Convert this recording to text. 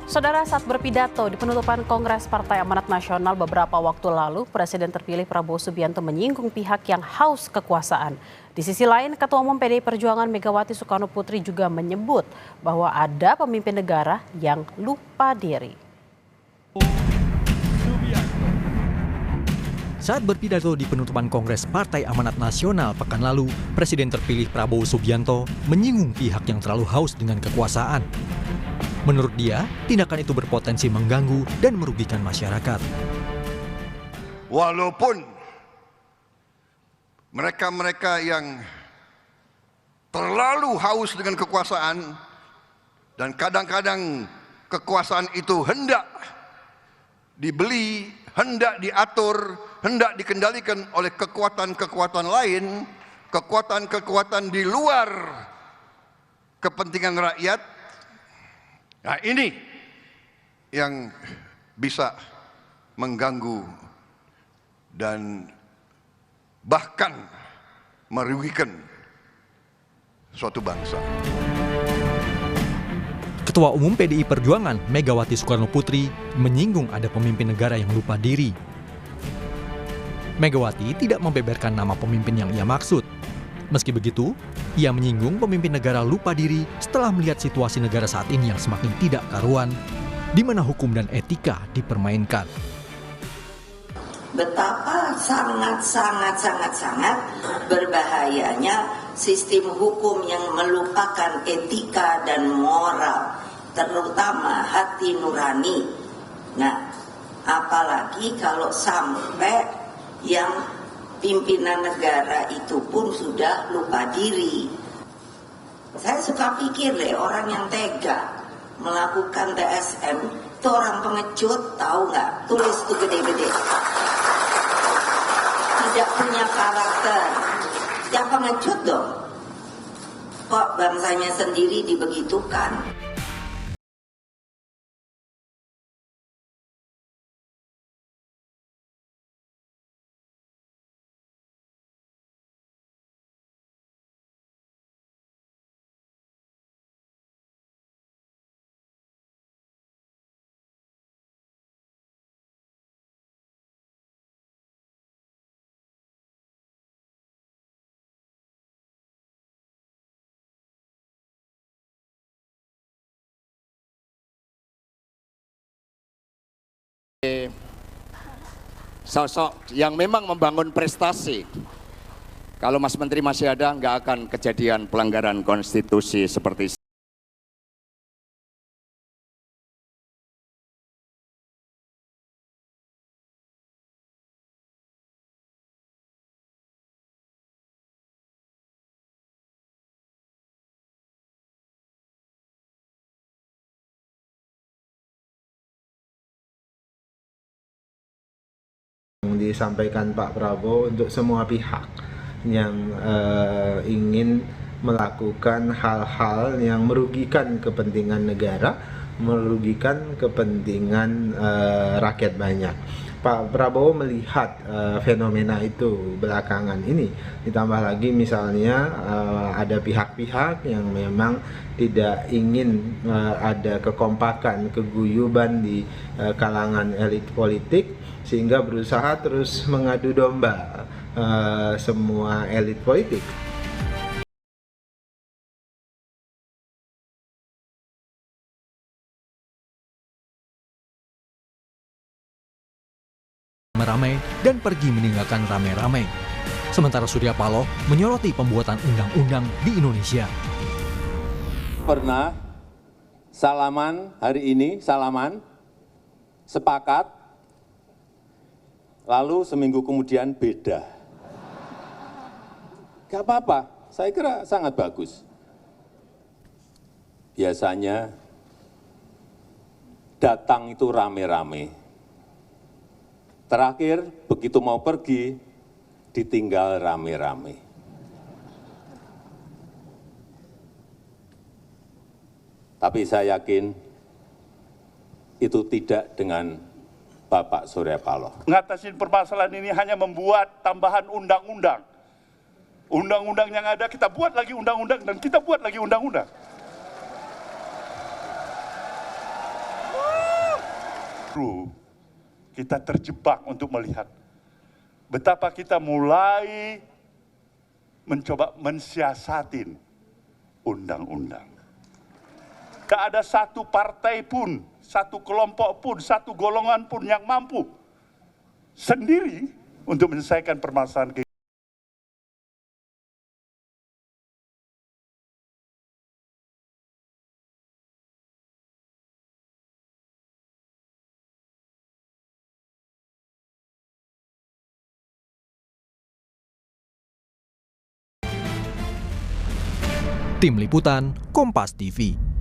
Saudara, saat berpidato di penutupan Kongres Partai Amanat Nasional beberapa waktu lalu, Presiden terpilih Prabowo Subianto menyinggung pihak yang haus kekuasaan. Di sisi lain, Ketua Umum PDI Perjuangan Megawati Soekarno Putri juga menyebut bahwa ada pemimpin negara yang lupa diri. Saat berpidato di penutupan Kongres Partai Amanat Nasional pekan lalu, Presiden terpilih Prabowo Subianto menyinggung pihak yang terlalu haus dengan kekuasaan. Menurut dia, tindakan itu berpotensi mengganggu dan merugikan masyarakat. Walaupun mereka-mereka yang terlalu haus dengan kekuasaan dan kadang-kadang kekuasaan itu hendak dibeli, hendak diatur, hendak dikendalikan oleh kekuatan-kekuatan lain, kekuatan-kekuatan di luar kepentingan rakyat. Nah, ini yang bisa mengganggu dan bahkan merugikan suatu bangsa. Ketua Umum PDI Perjuangan Megawati Soekarno Putri menyinggung ada pemimpin negara yang lupa diri. Megawati tidak membeberkan nama pemimpin yang ia maksud. Meski begitu, ia menyinggung pemimpin negara lupa diri setelah melihat situasi negara saat ini yang semakin tidak karuan, di mana hukum dan etika dipermainkan. Betapa sangat berbahayanya sistem hukum yang melupakan etika dan moral, terutama hati nurani. Nah, apalagi kalau sampai yang pimpinan negara itu pun sudah lupa diri. Saya suka pikir orang yang tega melakukan TSM itu orang pengecut, tahu nggak? Tulis tuh gede-gede. Tidak punya karakter. Yang pengecut dong. Kok bangsanya sendiri dibegitukan? Sosok yang memang membangun prestasi. Kalau Mas Menteri masih ada, nggak akan kejadian pelanggaran konstitusi seperti disampaikan Pak Prabowo untuk semua pihak yang ingin melakukan hal-hal yang merugikan kepentingan negara, merugikan kepentingan rakyat banyak. Pak Prabowo melihat fenomena itu belakangan ini, ditambah lagi misalnya ada pihak-pihak yang memang tidak ingin ada kekompakan, keguyuban di kalangan elit politik, sehingga berusaha terus mengadu domba semua elit politik. Ramai dan pergi meninggalkan ramai-ramai. Sementara Surya Paloh menyoroti pembuatan undang-undang di Indonesia. Pernah salaman hari ini, sepakat, lalu seminggu kemudian beda. Gak apa-apa, saya kira sangat bagus. Biasanya datang itu rame-rame. Terakhir, begitu mau pergi, ditinggal rame-rame. Tapi saya yakin itu tidak dengan Bapak Surya Paloh. Ngatasin permasalahan ini hanya membuat tambahan undang-undang. Undang-undang yang ada kita buat lagi undang-undang dan kita buat lagi undang-undang. justru kita terjebak untuk melihat betapa kita mulai mencoba mensiasatin undang-undang. Tak ada satu partai pun, satu kelompok pun, satu golongan pun yang mampu sendiri untuk menyelesaikan permasalahan Tim Liputan, Kompas TV.